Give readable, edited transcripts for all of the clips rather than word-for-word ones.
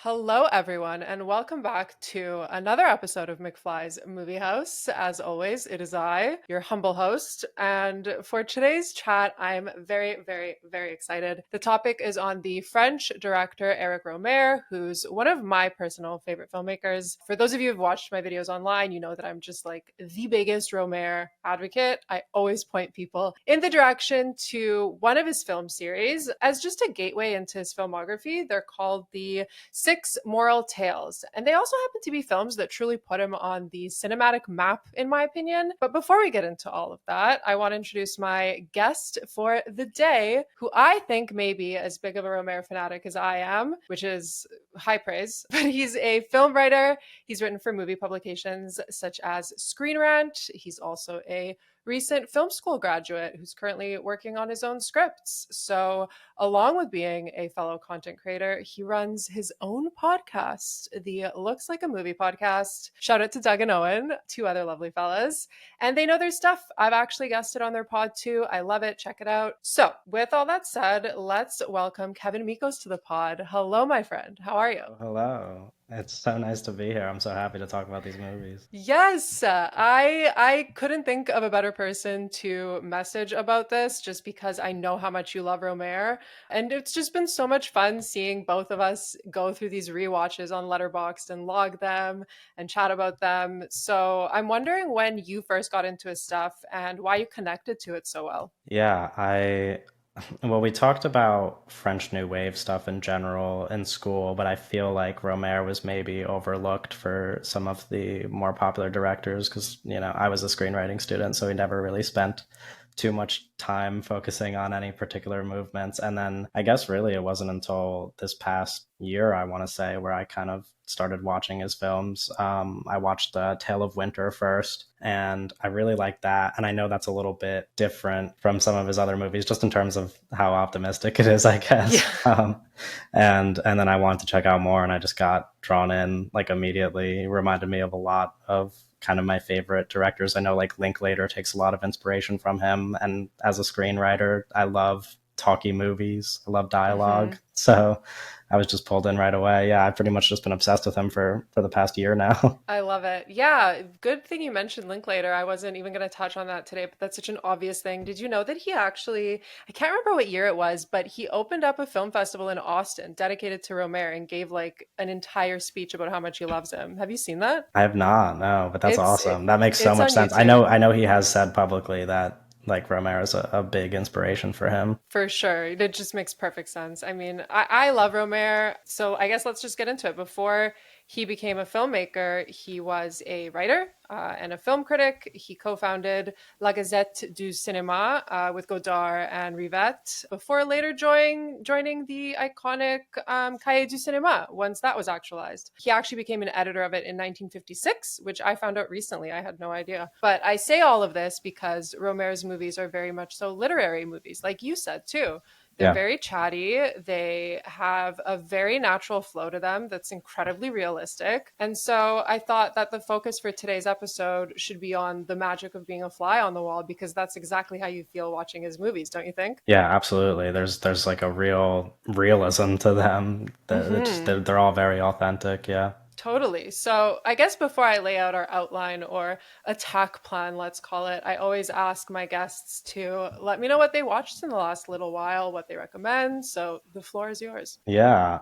Hello, everyone, and welcome back to another episode of McFly's Movie House. As always, it is I, your humble host. And for today's chat, I'm very excited. The topic is on the French director Eric Rohmer, who's one of my personal favorite filmmakers. For those of you who've watched my videos online, you know that I'm just like the biggest Rohmer advocate. I always point people in the direction to one of his film series as just a gateway into his filmography. They're called the Six Moral Tales. And they also happen to be films that truly put him on the cinematic map, in my opinion. But before we get into all of that, I want to introduce my guest for the day, who I think may be as big of a Rohmer fanatic as I am, which is high praise. But he's a film writer. He's written for movie publications such as Screen Rant. He's also a recent film school graduate who's currently working on his own scripts. So, along with being a fellow content creator, he runs his own podcast, the Looks Like a Movie podcast. Shout out to Doug and Owen, two other lovely fellas. And they know their stuff. I've actually guested on their pod too. I love it. Check it out. So, with all that said, let's welcome Kevin Mikos to the pod. Hello, my friend. How are you? Hello. It's so nice to be here. I'm so happy to talk about these movies. Yes, I couldn't think of a better person to message about this just because I know how much you love Rohmer, and it's just been so much fun seeing both of us go through these rewatches on Letterboxd and log them and chat about them. So I'm wondering when you first got into his stuff and why you connected to it so well. Yeah, well, we talked about French New Wave stuff in general in school, but I feel like Rohmer was maybe overlooked for some of the more popular directors because, I was a screenwriting student, so we never really spent too much time focusing on any particular movements. And then I guess really it wasn't until this past year, I want to say, where I kind of started watching his films. I watched Tale of Winter first, and I really liked that. And I know that's a little bit different from some of his other movies, just in terms of how optimistic it is, I Yeah. guess. And then I wanted to check out more, and I just got drawn in like immediately. It reminded me of a lot of kind of my favorite directors. I know like Linklater takes a lot of inspiration from him, and as a screenwriter, I love talky movies. I love Mhm. dialogue, so I was just pulled in right away. Yeah, I've pretty much just been obsessed with him for the past year now. I love it. Yeah, good thing you mentioned Linklater. I wasn't even going to touch on that today, but that's such an obvious thing. Did you know that he actually, I can't remember what year it was, but he opened up a film festival in Austin dedicated to Rohmer and gave like an entire speech about how much he loves him. Have you seen that? I have not, no, but that's It's awesome. That makes so it's much on sense. YouTube. I know he has said publicly that like Romero is a big inspiration for him. For sure. It just makes perfect sense. I mean, I love Rohmer. So I guess let's just get into it. Before he became a filmmaker, he was a writer and a film critic. He co-founded La Gazette du Cinéma with Godard and Rivette before later joining the iconic Cahiers du Cinéma once that was actualized. He actually became an editor of it in 1956, which I found out recently. I had no idea. But I say all of this because Rohmer's movies are very much so literary movies, like you said too. They're Yeah. very chatty. They have a very natural flow to them that's incredibly realistic. And so I thought that the focus for today's episode should be on the magic of being a fly on the wall because that's exactly how you feel watching his movies, don't you think? Yeah, absolutely. There's like a real realism to them. Hmm. They're all very authentic. Yeah. Totally. So, I guess before I lay out our outline or attack plan, let's call it, I always ask my guests to let me know what they watched in the last little while, what they recommend. So, the floor is yours. Yeah,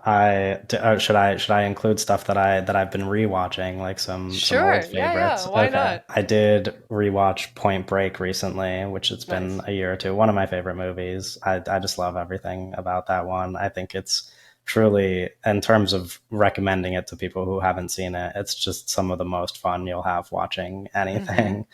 should I include stuff that I've been rewatching, like some Sure. old Yeah. favorites? Why Okay, not? I did rewatch Point Break recently, which it's been Nice. a year or two. One of my favorite movies. I just love everything about that one. I think it's truly, in terms of recommending it to people who haven't seen it, it's just some of the most fun you'll have watching Hmm. anything.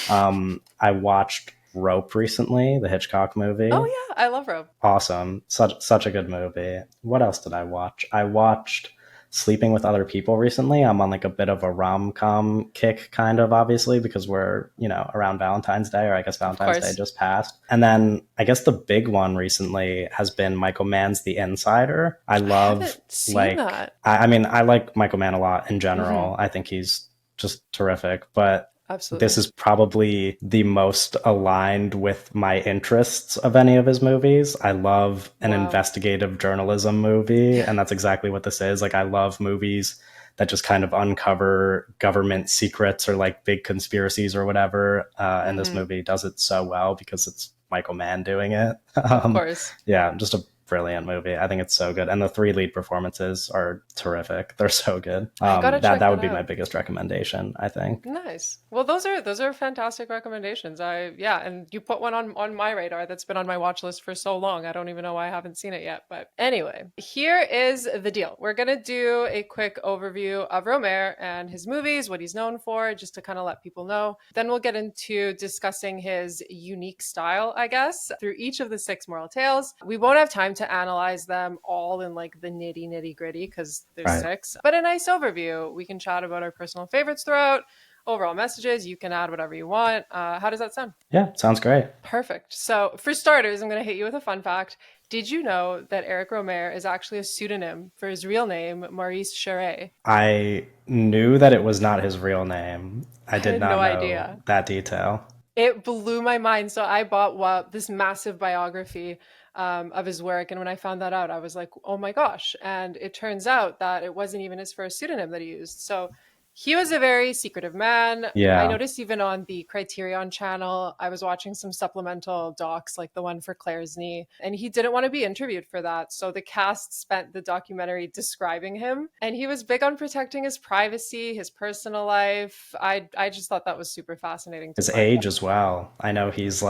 I watched Rope recently, the Hitchcock Oh, movie. yeah. I love Rope. Awesome. Such a good movie. What else did I watch? I watched Sleeping with Other People recently. I'm on like a bit of a rom-com kick, kind of, obviously, because we're, around Valentine's Day, or I guess Of Valentine's Day course. just passed. And then I guess the big one recently has been Michael Mann's The Insider. I I love haven't seen like that. I mean, I like Michael Mann a lot in Hmm. general. I think he's just terrific. But This Absolutely. is probably the most aligned with my interests of any of his movies. I love an Wow. investigative journalism movie, and that's exactly what this is. Like, I love movies that just kind of uncover government secrets or like big conspiracies or whatever. And this Hmm. movie does it so well because it's Michael Mann doing it. Of course. Yeah, just a brilliant movie. I think it's so good, and the three lead performances are terrific. They're so good. I gotta That check would that be my out. biggest recommendation, I think. Nice. Well, those are fantastic recommendations. Yeah, and you put one on my radar that's been on my watch list for so long. I don't even know why I haven't seen it yet. But anyway, here is the deal. We're gonna do a quick overview of Rohmer and his movies, what he's known for, just to kind of let people know. Then we'll get into discussing his unique style, I guess, through each of the six moral tales. We won't have time to analyze them all in like the nitty gritty because there's Right. six, but a nice overview. We can chat about our personal favorites throughout overall messages. You can add whatever you want. How does that sound? Yeah, sounds great. Perfect. So, for starters, I'm going to hit you with a fun fact. Did you know that Eric Rohmer is actually a pseudonym for his real name, Maurice Charest? I knew that it was not his real name. I I did had not no know idea. that detail. It blew my mind. So, I bought this massive biography of his work. And when I found that out, I was like, oh my gosh. And it turns out that it wasn't even his first pseudonym that he used. So, he was a very secretive man. I Yeah. noticed even on the Criterion channel, I was watching some supplemental docs like the one for Claire's Knee, and he didn't want to be interviewed for that. So the cast spent the documentary describing him, and he was big on protecting his privacy, his personal life. I just thought that was super fascinating to His find age out. as well. I know his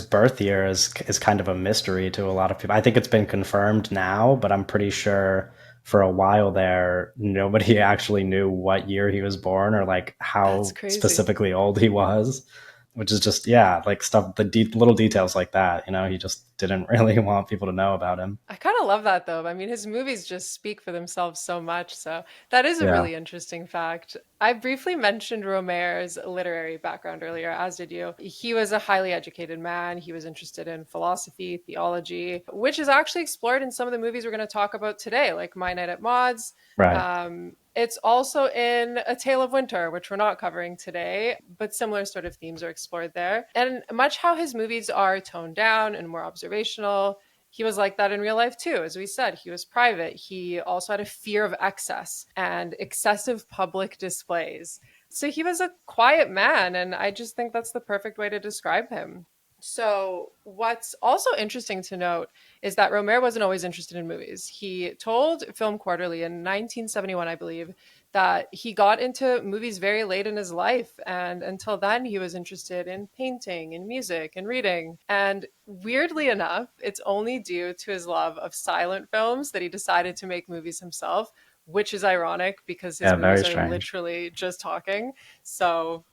birth year is kind of a mystery to a lot of people. I think it's been confirmed now, but I'm pretty sure for a while there nobody actually knew what year he was born or like That's how crazy. specifically old he was, which is just yeah, like stuff little details like that, he just didn't really want people to know about him. I kind of love that though. I mean, his movies just speak for themselves so much. So that is a Yeah. really interesting fact. I briefly mentioned Romer's literary background earlier, as did you. He was a highly educated man. He was interested in philosophy, theology, which is actually explored in some of the movies we're going to talk about today, like My Night at Maud's. Right. It's also in A Tale of Winter, which we're not covering today, but similar sort of themes are explored there. And much how his movies are toned down and more observational, he was like that in real life too. As we said, he was private. He also had a fear of excess and excessive public displays. So he was a quiet man, and I just think that's the perfect way to describe him. So, what's also interesting to note is that Romer wasn't always interested in movies. He told Film Quarterly in 1971, I believe, that he got into movies very late in his life. And until then, he was interested in painting and music and reading. And weirdly enough, it's only due to his love of silent films that he decided to make movies himself, which is ironic because his Yeah, very movies are strange. literally just talking. So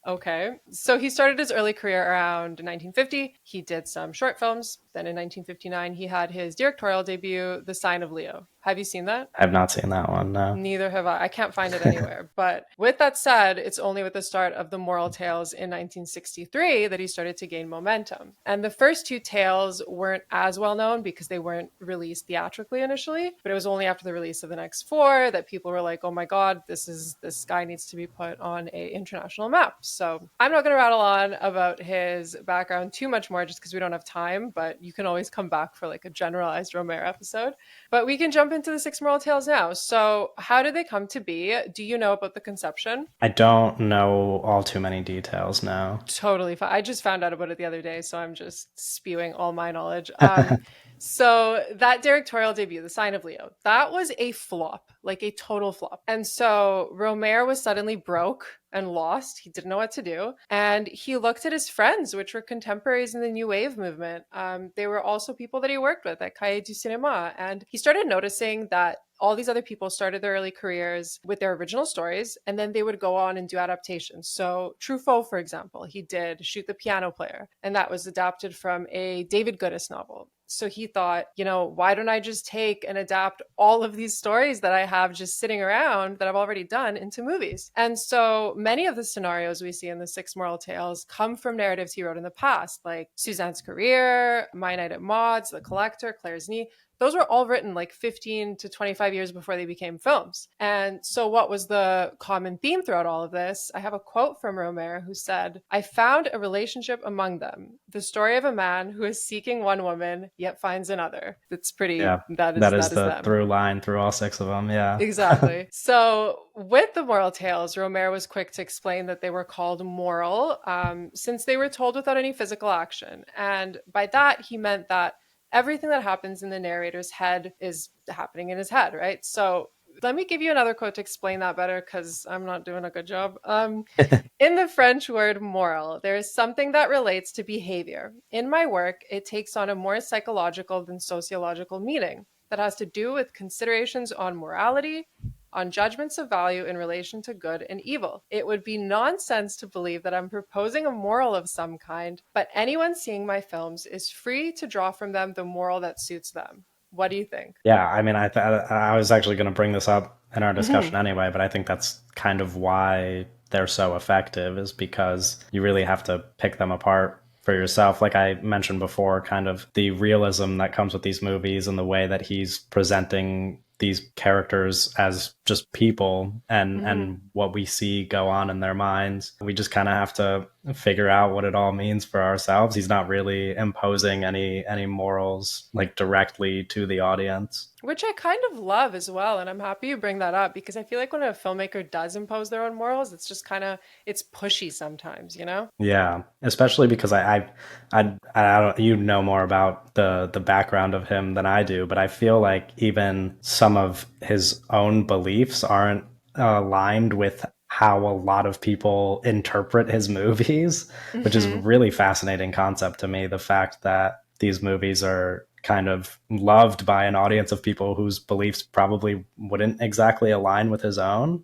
okay. So he started his early career around 1950. He did some short films. Then in 1959, he had his directorial debut, The Sign of Leo. Have you seen that? I've not seen that one, no. Neither have I. I can't find it anywhere. But with that said, it's only with the start of the Moral Tales in 1963 that he started to gain momentum. And the first two tales weren't as well known because they weren't released theatrically initially, but it was only after the release of the next four that people were like, "Oh my god, this guy needs to be put on a international map." So, I'm not going to rattle on about his background too much more just because we don't have time, but you can always come back for like a generalized Romero episode. But we can jump into the six moral tales now. So, how did they come to be? Do you know about the conception? I don't know all too many details now. Totally fine. I just found out about it the other day, so I'm just spewing all my knowledge. So that directorial debut, The Sign of Leo, that was a flop, like a total flop. And so Romer was suddenly broke and lost. He didn't know what to do. And he looked at his friends, which were contemporaries in the New Wave movement. They were also people that he worked with at Cahiers du Cinéma. And he started noticing that all these other people started their early careers with their original stories, and then they would go on and do adaptations. So Truffaut, for example, he did Shoot the Piano Player, and that was adapted from a David Goodis novel. So he thought, why don't I just take and adapt all of these stories that I have just sitting around that I've already done into movies? And so many of the scenarios we see in the Six Moral Tales come from narratives he wrote in the past, like Suzanne's Career, My Night at Maud's, The Collector, Claire's Knee. those were all written like 15 to 25 years before they became films. And so what was the common theme throughout all of this? I have a quote from Rohmer who said, "I found a relationship among them, the story of a man who is seeking one woman yet finds another." That's pretty, Yeah, that that is is the them. through line through all six of them. Yeah. Exactly. So, with the moral tales, Rohmer was quick to explain that they were called moral since they were told without any physical action. And by that, he meant that everything that happens in the narrator's head is happening in his head, right? So, let me give you another quote to explain that better because I'm not doing a good job. In the French word moral, there is something that relates to behavior. In my work, it takes on a more psychological than sociological meaning that has to do with considerations on morality, on judgments of value in relation to good and evil. It would be nonsense to believe that I'm proposing a moral of some kind, but anyone seeing my films is free to draw from them the moral that suits them. What do you think? Yeah, I mean, I was actually going to bring this up in our Hmm. discussion anyway, but I think that's kind of why they're so effective is because you really have to pick them apart for yourself. Like I mentioned before, kind of the realism that comes with these movies and the way that he's presenting these characters as just people Hmm. and what we see go on in their minds. We just kind of have to figure out what it all means for ourselves. He's not really imposing any morals like directly to the audience. Which I kind of love as well. And I'm happy you bring that up because I feel like when a filmmaker does impose their own morals, it's just kind of, it's pushy sometimes, you know? Yeah, especially because I don't, you know more about the background of him than I do, but I feel like even some of his own beliefs aren't aligned with how a lot of people interpret his movies, which is a Hmm. really fascinating concept to me. The fact that these movies are kind of loved by an audience of people whose beliefs probably wouldn't exactly align with his own.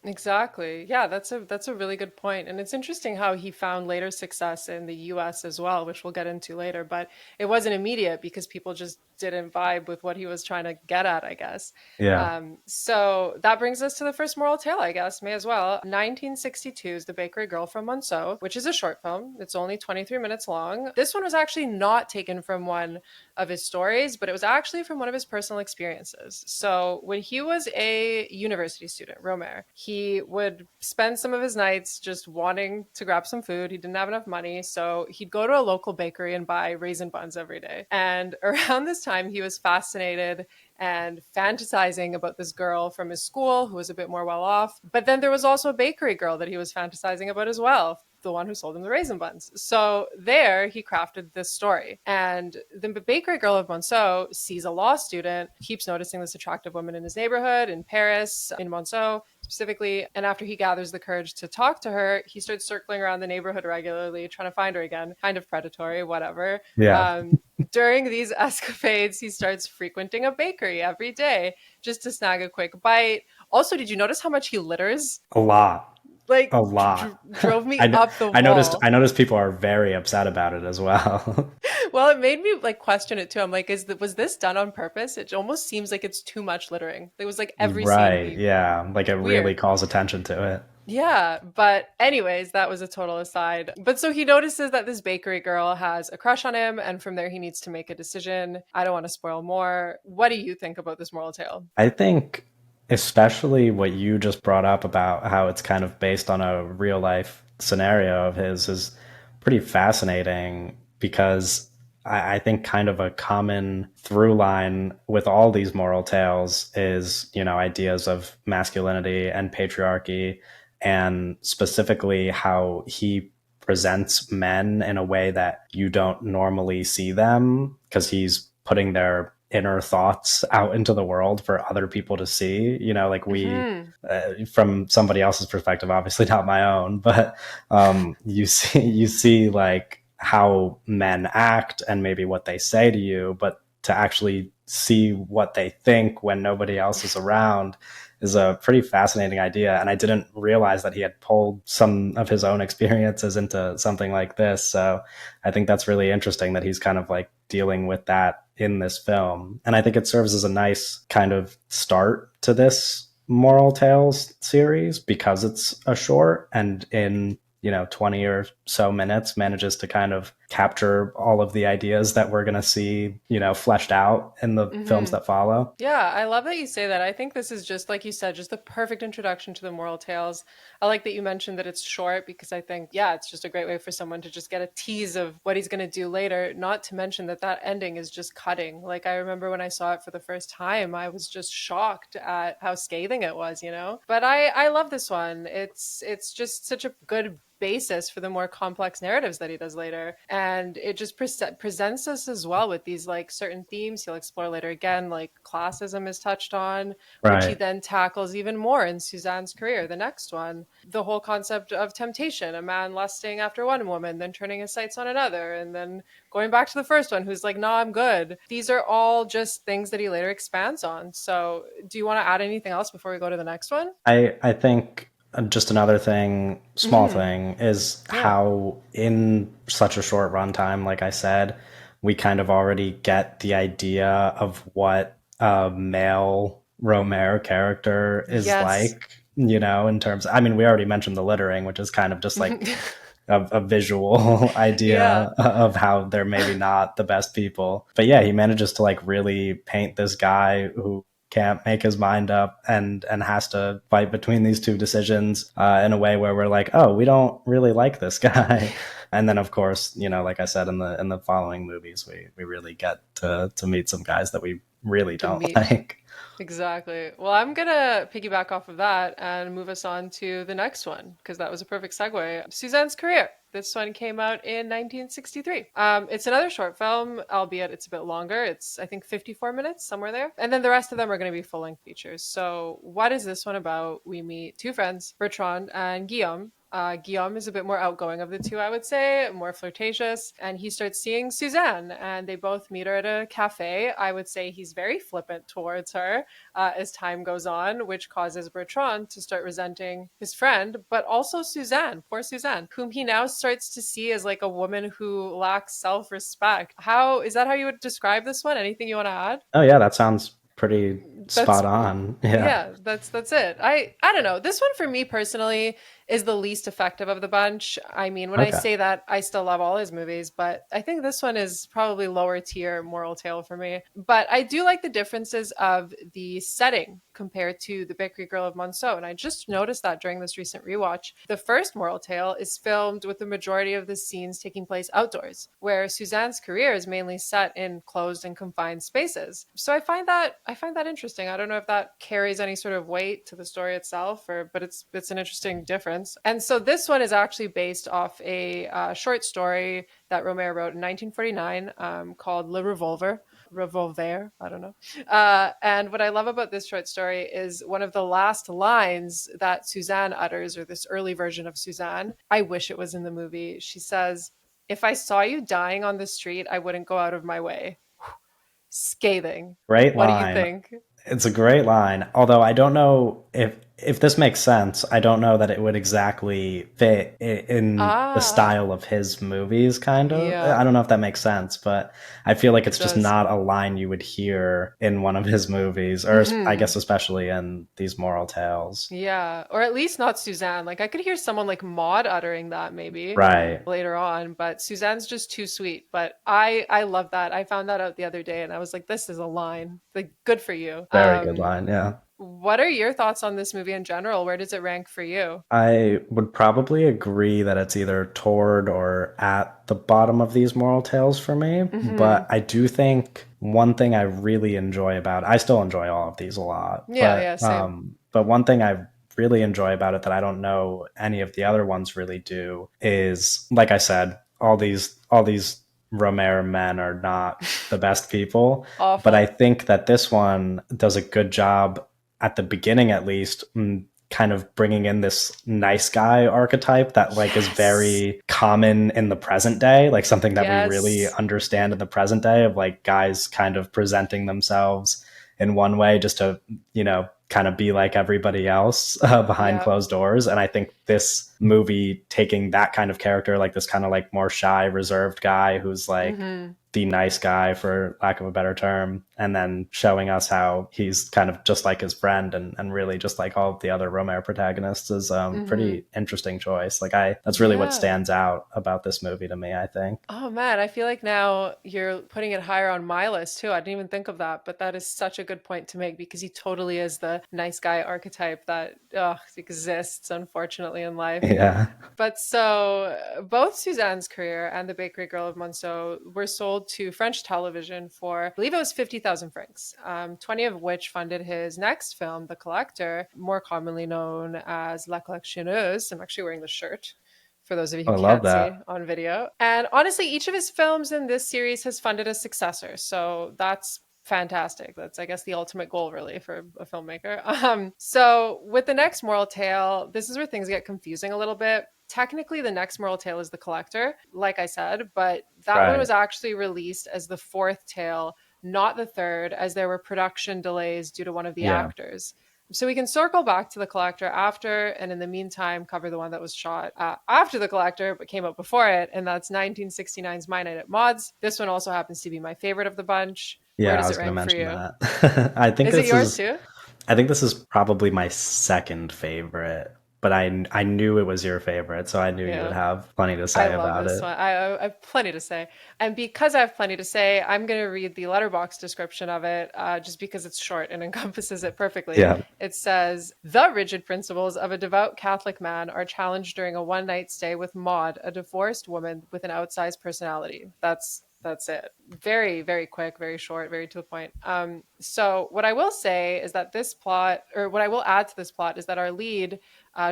Exactly. Yeah, that's a really good point. And it's interesting how he found later success in the US as well, which we'll get into later, but it wasn't immediate because people just didn't vibe with what he was trying to get at, I guess. Yeah. So that brings us to the first moral tale, I guess, may as well. 1962 is The Bakery Girl from Monceau, which is a short film. It's only 23 minutes long. This one was actually not taken from one of his stories, but it was actually from one of his personal experiences. So when he was a university student, Rohmer, he would spend some of his nights just wanting to grab some food. He didn't have enough money, so he'd go to a local bakery and buy raisin buns every day. And around this time, he was fascinated and fantasizing about this girl from his school who was a bit more well off. But then there was also a bakery girl that he was fantasizing about as well, the one who sold him the raisin buns. So there he crafted this story. And the bakery girl of Monceau sees a law student, keeps noticing this attractive woman in his neighborhood in Paris, in Monceau specifically. And after he gathers the courage to talk to her, he starts circling around the neighborhood regularly, trying to find her again, kind of predatory, whatever. Yeah. During these escapades, he starts frequenting a bakery every day just to snag a quick bite. Also, did you notice how much he litters? A lot. Like, A lot. drove me I, up the I noticed wall. I noticed people are very upset about it as well. Well, it made me like question it too. I'm like, was this done on purpose? It almost seems like it's too much littering. It was like every scene Right. he Yeah. Like it really weird. calls attention to it. Yeah, but anyways, that was a total aside. But so he notices that this bakery girl has a crush on him, and from there he needs to make a decision. I don't want to spoil more. What do you think about this moral tale? I think especially what you just brought up about how it's kind of based on a real life scenario of his is pretty fascinating because I think kind of a common through line with all these moral tales is, you know, ideas of masculinity and patriarchy, and specifically how he presents men in a way that you don't normally see them because he's putting their inner thoughts out into the world for other people to see. You know, like we, Hmm. from somebody else's perspective, obviously not my own, but you see like how men act and maybe what they say to you, but to actually see what they think when nobody else is around is a pretty fascinating idea. And I didn't realize that he had pulled some of his own experiences into something like this. So I think that's really interesting that he's kind of like dealing with that in this film. And I think it serves as a nice kind of start to this Moral Tales series because it's a short and in, you know, 20 or so minutes manages to kind of capture all of the ideas that we're going to see, fleshed out in the films Hmm. that follow. Yeah, I love that you say that. I think this is just, like you said, just the perfect introduction to the moral tales. I like that you mentioned that it's short because I think, yeah, it's just a great way for someone to just get a tease of what he's going to do later. Not to mention that that ending is just cutting. Like, I remember when I saw it for the first time, I was just shocked at how scathing it was, you know? But I love this one. It's just such a good basis for the more complex narratives that he does later, and it just presents us as well with these like certain themes he'll explore later again, like classism is touched on, which he Right. then tackles even more in Suzanne's career, the next one. The whole concept of temptation, a man lusting after one woman, then turning his sights on another, and then going back to the first one who's like, nah, I'm good. These are all just things that he later expands on. So do you want to add anything else before we go to the next one? I think just another thing, small Hmm. thing, is Yeah. how in such a short runtime, like I said, we kind of already get the idea of what a male Rohmer character is Yes. like, in terms. I mean, we already mentioned the littering, which is kind of just like a visual idea Yeah. of how they're maybe not the best people. But yeah, he manages to like really paint this guy who can't make his mind up and has to fight between these two decisions in a way where we're like, oh, we don't really like this guy. And then of course, like I said, in the following movies, we really get to meet some guys that we really To don't meet. like. Exactly. Well, I'm gonna piggyback off of that and move us on to the next one because that was a perfect segue. Suzanne's career. This one came out in 1963. It's another short film, albeit it's a bit longer. It's, I think, 54 minutes, somewhere there. And then the rest of them are going to be full length features. So, what is this one about? We meet two friends, Bertrand and Guillaume. Guillaume is a bit more outgoing of the two, I would say, more flirtatious, and he starts seeing Suzanne, and they both meet her at a cafe. I would say he's very flippant towards her as time goes on, which causes Bertrand to start resenting his friend, but also Suzanne, poor Suzanne, whom he now starts to see as like a woman who lacks self respect. How is that how you would describe this one? Anything you want to add? Oh yeah, that sounds pretty That's spot on. Yeah. yeah, that's it. I don't know. This one for me personally is the least effective of the bunch. I mean, when I Okay. say that, I still love all his movies, but I think this one is probably lower tier moral tale for me. But I do like the differences of the setting compared to The Bakery Girl of Monceau, and I just noticed that during this recent rewatch. The first moral tale is filmed with the majority of the scenes taking place outdoors, where Suzanne's career is mainly set in closed and confined spaces. So I find that interesting. I don't know if that carries any sort of weight to the story itself, or but it's an interesting difference. And so this one is actually based off a short story that Rohmer wrote in 1949 called Le Revolver. Revolver, I don't know. And what I love about this short story is one of the last lines that Suzanne utters, or this early version of Suzanne. I wish it was in the movie. She says, "If I saw you dying on the street, I wouldn't go out of my way." Scathing. Great What do you line. think? It's a great line. Although I don't know if this makes sense. I don't know that it would exactly fit in the Ah, style of his movies, kind of. yeah, I don't know if that makes sense, but I feel like it it's just does. not a line you would hear in one of his movies, or I Hmm. guess especially in these moral tales. Yeah, or at least not Suzanne. Like I could hear someone like Maud uttering that maybe Right. later on, but Suzanne's just too sweet. But I love that. I found that out the other day and I was like, this is a line. Like good for you. Very good line. Yeah. What are your thoughts on this movie in general? Where does it rank for you? I would probably agree that it's either toward or at the bottom of these moral tales for me. Hmm. But I do think one thing I really enjoy about I still enjoy all of these a lot, Yeah, yeah, same. but one thing I really enjoy about it that I don't know any of the other ones really do is, like I said, all these Romero men are not the best people. But I Awful. think that this one does a good job at the beginning, at least, kind of bringing in this nice guy archetype that like is Yes. very common in the present day, like something that we really Yes. understand in the present day, of like guys kind of presenting themselves in one way just to kind of be like everybody else behind Yeah. closed doors. And I think this movie taking that kind of character, like this kind of like more shy, reserved guy who's like Hmm. the nice guy, for lack of a better term, and then showing us how he's kind of just like his friend, and really just like all of the other Rohmer protagonists is Hmm. pretty interesting choice. Like I that's really what Yeah. stands out about this movie to me, I think. Oh man, I feel like now you're putting it higher on my list too. I didn't even think of that, but that is such a good point to make because he totally is the nice guy archetype that exists, unfortunately, in life. Yeah. But so both Suzanne's career and The Bakery Girl of Monceau were sold to French television for, I believe it was 50,000 francs, 20 of which funded his next film, The Collector, more commonly known as La Collectionneuse. I'm actually wearing the shirt for those of you Oh, who I love can't see that. on video. And honestly, each of his films in this series has funded a successor. So that's fantastic. That's, I guess, the ultimate goal, really, for a filmmaker. So with the next moral tale, this is where things get confusing a little bit. Technically, the next moral tale is The Collector, like I said, but that one Right. was actually released as the fourth tale, not the third, as there were production delays due to one of the Yeah. actors. So we can circle back to The Collector after, and in the meantime, cover the one that was shot after The Collector, but came out before it, and that's 1969's My Night at Maud's. This one also happens to be my favorite of the bunch. Where Yeah, I does it was going to rank for mention you? that. Is it yours too? I think this is probably my second favorite, but I knew it was your favorite, so I knew you would Yeah. have plenty to I say love about this it. one. I have plenty to say. And because I have plenty to say, I'm going to read the letterbox description of it just because it's short and encompasses it perfectly. Yeah. It says, "The rigid principles of a devout Catholic man are challenged during a one night stay with Maud, a divorced woman with an outsized personality." That's it. Very, very quick, very short, very to the point. So what I will say is that this plot, or what I will add to this plot, is that our lead,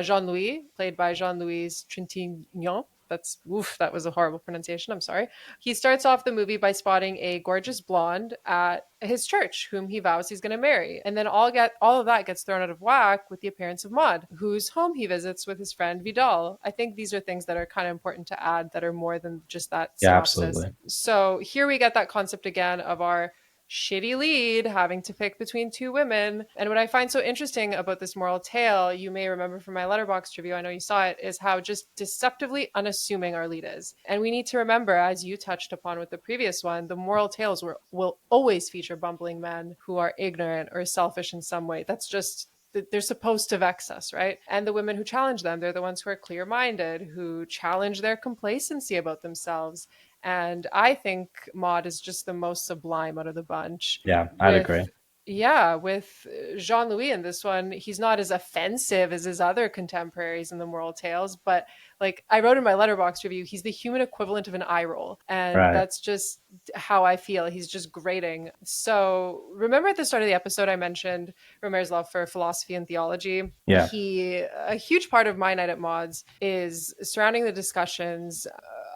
Jean-Louis, played by Jean-Louis Trintignant. That's oof, that was a horrible pronunciation. I'm sorry. He starts off the movie by spotting a gorgeous blonde at his church, whom he vows he's going to marry, and then all of that gets thrown out of whack with the appearance of Maud, whose home he visits with his friend Vidal. I think these are things that are kind of important to add that are more than just that Yeah, synopsis. absolutely. So here we get that concept again of our shitty lead having to pick between two women. And what I find so interesting about this moral tale, you may remember from my letterbox review, I know you saw it, is how just deceptively unassuming our lead is. And we need to remember, as you touched upon with the previous one, the moral tales will always feature bumbling men who are ignorant or selfish in some way. That's just they're supposed to vex us, right? And the women who challenge them, they're the ones who are clear minded, who challenge their complacency about themselves. And I think Maud is just the most sublime out of the bunch. Yeah, I'd agree. With yeah, with Jean Louis in this one, he's not as offensive as his other contemporaries in the moral tales, but like I wrote in my letterbox review, he's the human equivalent of an eye roll. And Right. that's just how I feel. He's just grating. So remember at the start of the episode, I mentioned Romer's love for philosophy and theology. Yeah. A huge part of My Night at Maud's is surrounding the discussions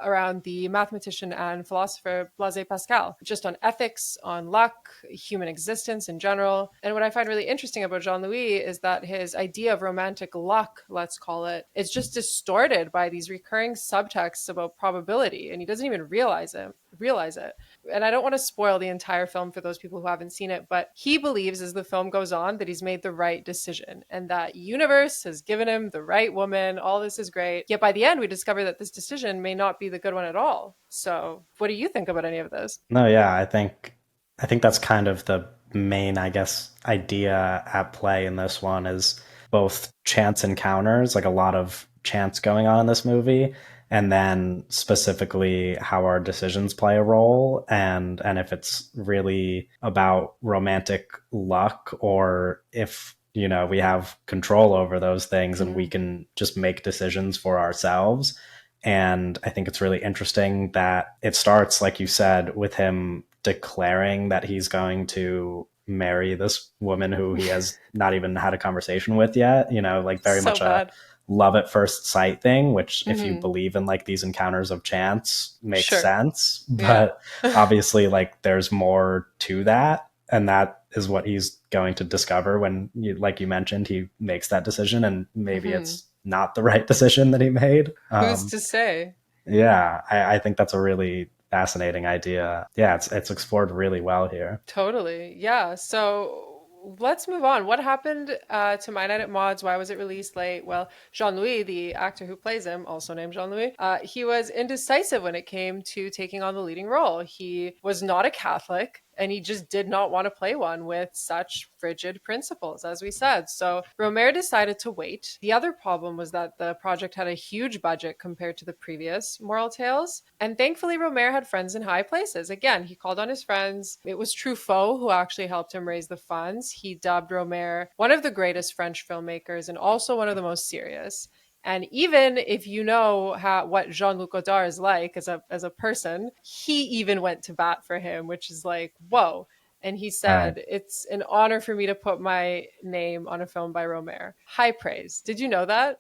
around the mathematician and philosopher Blaise Pascal, just on ethics, on luck, human existence in general. And what I find really interesting about Jean Louis is that his idea of romantic luck, let's call it, is just distorted by these recurring subtexts about probability, and he doesn't even realize it. And I don't want to spoil the entire film for those people who haven't seen it, but he believes as the film goes on that he's made the right decision and that universe has given him the right woman. All this is great. Yet by the end, we discover that this decision may not be the good one at all. So, what do you think about any of this? No, yeah, I think that's kind of the main, I guess, idea at play in this one is both chance encounters, like a lot of chance going on in this movie, and then specifically how our decisions play a role, and if it's really about romantic luck or if we have control over those things and we Mm-hmm. can just make decisions for ourselves. And I think it's really interesting that it starts, like you said, with him declaring that he's going to marry this woman who he has not even had a conversation with yet, like very So much a bad. love at first sight thing, which if you Mm-hmm. believe in like these encounters of chance makes Sure. sense. Yeah. But obviously like there's more to that. And that is what he's going to discover when like you mentioned, he makes that decision and maybe Mm-hmm. it's not the right decision that he made. Who's to say? Yeah, I think that's a really fascinating idea. Yeah, it's explored really well here. Totally. Yeah. So let's move on. What happened to My Night at Maud's? Why was it released late? Well, Jean-Louis, the actor who plays him, also named Jean-Louis, he was indecisive when it came to taking on the leading role. He was not a Catholic, and he just did not want to play one with such frigid principles, as we said. So Rohmer decided to wait. The other problem was that the project had a huge budget compared to the previous Moral Tales. And thankfully, Rohmer had friends in high places. Again, he called on his friends. It was Truffaut who actually helped him raise the funds. He dubbed Rohmer one of the greatest French filmmakers and also one of the most serious. And even if you know what Jean-Luc Godard is like as a person, he even went to bat for him, which is like, whoa. And he Right. said, "It's an honor for me to put my name on a film by Rohmer." High praise. Did you know that?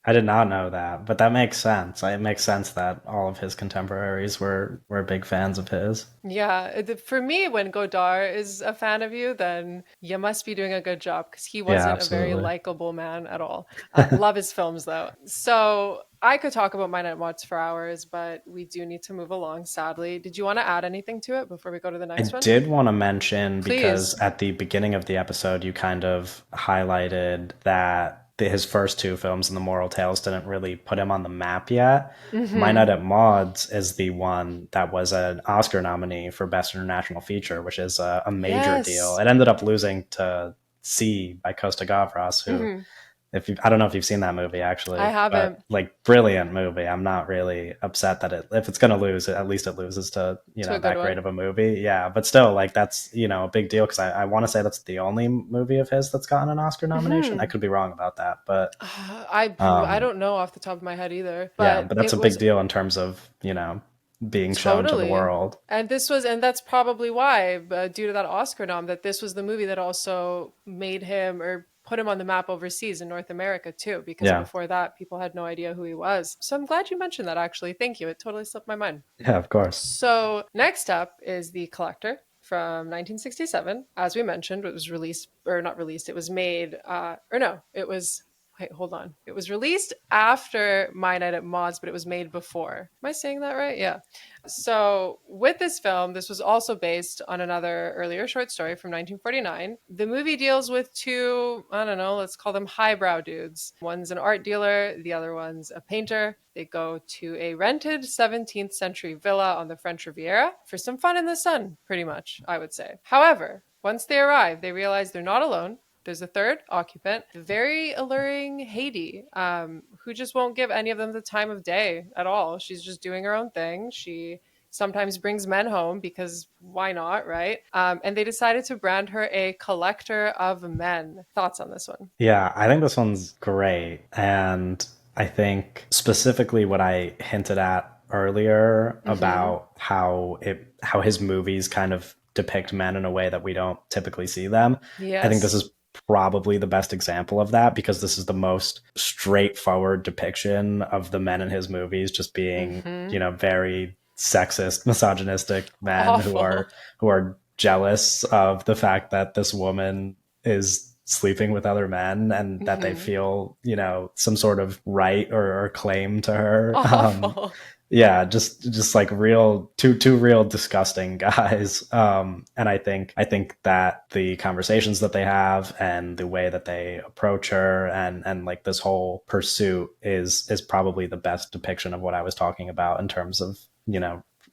I did not know that, but that makes sense. It makes sense that all of his contemporaries were big fans of his. Yeah, for me, when Godard is a fan of you, then you must be doing a good job because he Yeah, wasn't a very absolutely. likable man at all. Love his films though. So I could talk about My Night Watch for hours, but we do need to move along, sadly. Did you want to add anything to it before we go to the I next one? did want to mention because Please. at the beginning of the episode, you kind of highlighted that his first two films in the Moral Tales didn't really put him on the map yet. My Mm-hmm. Night at Maud's is the one that was an Oscar nominee for Best International Feature, which is a major deal. Yes. It ended up losing to C by Costa Gavras, who Mm-hmm. if you, I don't know if you've seen that movie I actually, but haven't. like brilliant movie. I'm not really upset that if it's gonna lose, at least it loses to To a good that great one. of a movie. Yeah, but still, like that's a big deal because I want to say that's the only movie of his that's gotten an Oscar nomination. I Mm-hmm. could be wrong about that, but I um, don't know off the top of my head either, yeah, but but that's it a big was deal in terms of being shown to the totally. world. And that's probably why, due to that Oscar nom, that this was the movie that also made him or put him on the map overseas in North America too, because Yeah, before that, people had no idea who he was. So I'm glad you mentioned that actually. Thank you. It totally slipped my mind. yeah, of course. So next up is The Collector from 1967. As we mentioned, it was released, or not released, it was made, or no, it was, wait, hold on. It was released after My Night at Maud's, but it was made before. Am I saying that right? Yeah. So, with this film, this was also based on another earlier short story from 1949. The movie deals with two, I don't know, let's call them highbrow dudes. One's an art dealer, the other one's a painter. They go to a rented 17th century villa on the French Riviera for some fun in the sun, pretty much, I would say. However, once they arrive, they realize they're not alone. There's a third occupant, the very alluring Haiti, who just won't give any of them the time of day at all. She's just doing her own thing. She sometimes brings men home because why not, right? And they decided to brand her a collector of men. Thoughts on this one? Yeah, I think this one's great. And I think specifically what I hinted at earlier Mm-hmm. about how his movies kind of depict men in a way that we don't typically see them. I think this Yes. is probably the best example of that because this is the most straightforward depiction of the men in his movies just being, Mm-hmm. very sexist, misogynistic men Awful. who are jealous of the fact that this woman is sleeping with other men and that they Mm-hmm. feel, some sort of right or claim to her. Awful. Yeah, just like real two real disgusting guys. And I think that the conversations that they have and the way that they approach her and like this whole pursuit is probably the best depiction of what I was talking about in terms of,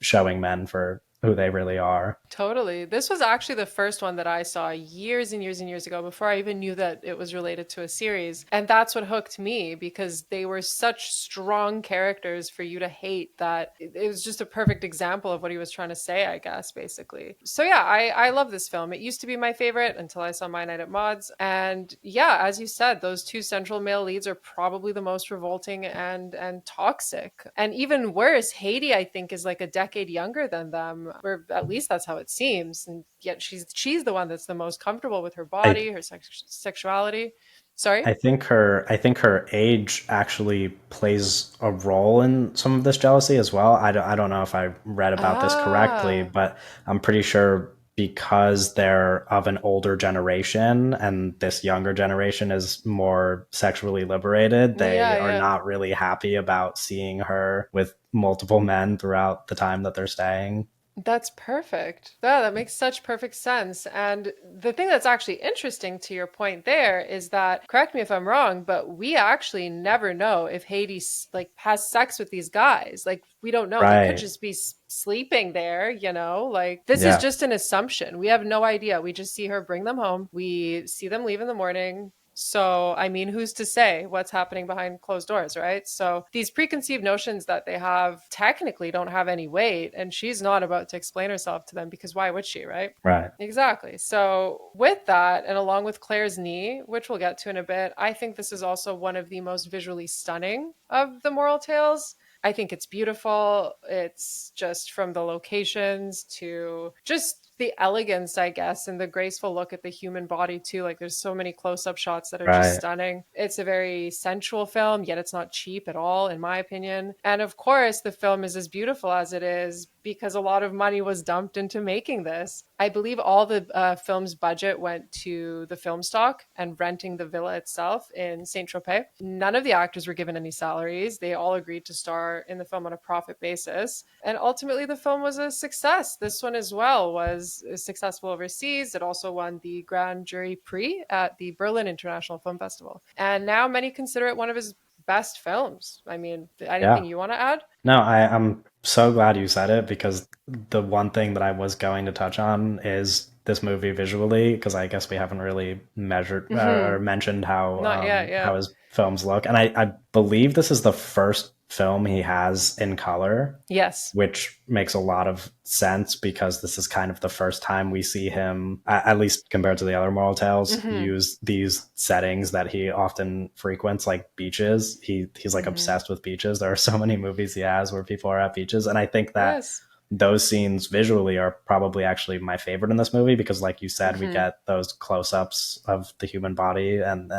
showing men for who they really are. Totally. This was actually the first one that I saw years and years and years ago before I even knew that it was related to a series. And that's what hooked me because they were such strong characters for you to hate that it was just a perfect example of what he was trying to say, I guess, basically. So yeah, I love this film. It used to be my favorite until I saw My Night at Maud's. And yeah, as you said, those two central male leads are probably the most revolting and toxic. And even worse, Haiti, I think, is like a decade younger than them, or at least that's how it seems. And yet she's the one that's the most comfortable with her I body, her sexuality. Sorry. I think her age actually plays a role in some of this jealousy as well. I don't know if I read about this correctly, Ah, but I'm pretty sure because they're of an older generation and this younger generation is more sexually liberated, they yeah, are yeah. not really happy about seeing her with multiple men throughout the time that they're staying. That's perfect. Yeah, that makes such perfect sense. And the thing that's actually interesting to your point there is that, correct me if I'm wrong, but we actually never know if Hades like has sex with these guys. Like we don't know. They could Right. just be sleeping there, you know? Like this is Yeah. just an assumption. We have no idea. We just see her bring them home. We see them leave in the morning. So, I mean, who's to say what's happening behind closed doors, right? So, these preconceived notions that they have technically don't have any weight, and she's not about to explain herself to them because why would she, right? Right. Exactly. So, with that, and along with Claire's knee, which we'll get to in a bit, I think this is also one of the most visually stunning of the moral tales. I think it's beautiful. It's just from the locations to just the elegance, I guess, and the graceful look at the human body, too. Like, there's so many close up shots that are just Right. stunning. It's a very sensual film, yet it's not cheap at all, in my opinion. And of course, the film is as beautiful as it is because a lot of money was dumped into making this. I believe all the film's budget went to the film stock and renting the villa itself in Saint Tropez. None of the actors were given any salaries. They all agreed to star in the film on a profit basis. And ultimately, the film was a success. This one as well was successful overseas. It also won the Grand Jury Prix at the Berlin International Film Festival. And now many consider it one of his best films. I mean, anything Yeah. you want to add? No, I'm so glad you said it because the one thing that I was going to touch on is this movie visually, because I guess we haven't really measured or Mm-hmm. mentioned Not yet, how yeah. his films look. And I believe this is the first film he has in color, Yes. which makes a lot of sense because this is kind of the first time we see him, at least compared to the other Moral Tales, Mm-hmm. use these settings that he often frequents, like beaches. He's like Mm-hmm. obsessed with beaches. There are so many movies he has where people are at beaches, and I think that Yes. those scenes visually are probably actually my favorite in this movie because, like you said, we Mm-hmm. get those close-ups of the human body, and